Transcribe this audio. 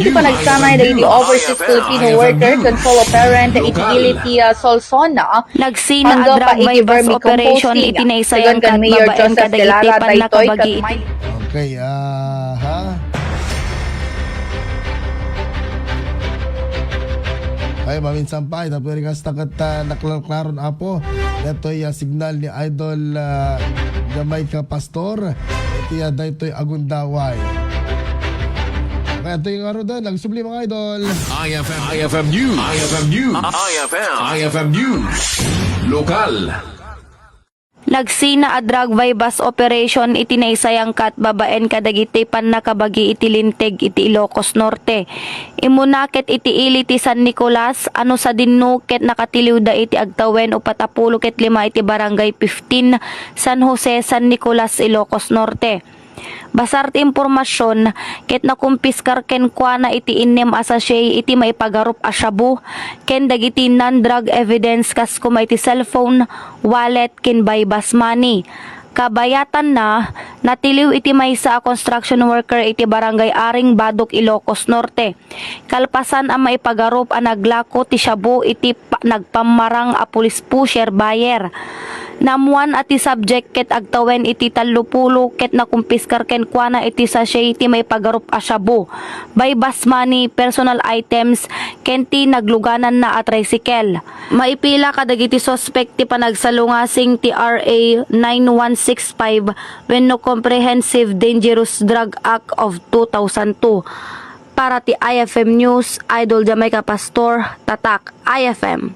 iti panagsanay dagiti overseas Filipino worker control operant iti Iliti Solsona. Nagsina Hanggang drug pa iti bypass operation vermicomposting. itinaysayang Dagan kan Mayor babaen Joseph kadagiti Delara pan daytoy nakabagi kat iti. Okay, ha? Ay, maminsan pa, tapos rin takat naklaklaron apo. Ito yung signal ni Idol Jamaica Pastor. Ito yung daytoy agundaway. Kaya ito yung araw doon, nagsubli mga idol. IFM News. IFM News. Lokal. Nagsina a drug bypass operation itinaysayang kat babaen kadagiti pan nakabagi iti Linteg iti Ilocos Norte. Imunakit iti Iliti San Nicolas ano sa dinno ket nakatiliw da iti agtawen o patapulo ket 5 iti barangay 15 San Jose San Nicolas Ilocos Norte. Basar ti impormasyon ket nakumpiskar ken kuana iti innem asasye iti maipagarup a shabu ken dagiti non-drug evidence kas kuma iti cellphone, wallet ken bypass money. Kabayatan na natiliw iti maysa a construction worker iti barangay Aring Badok Ilocos Norte. Kalpasan ang maipagarup a naglako ti shabu iti nagpamarang a pulis pusher buyer. Namuan ati subject ket agtawen iti 30 ket nakumpiskar ken kuana iti sachet iti may pagarup a shabu. Bypass money, personal items ken ti nagluganan na a tricycle. Maipila kadagiti suspect ti panagsalungasing ti RA 9165 when no Comprehensive Dangerous Drug Act of 2002. Para ti IFM News, Idol Jamaica Pastor, Tatak, IFM.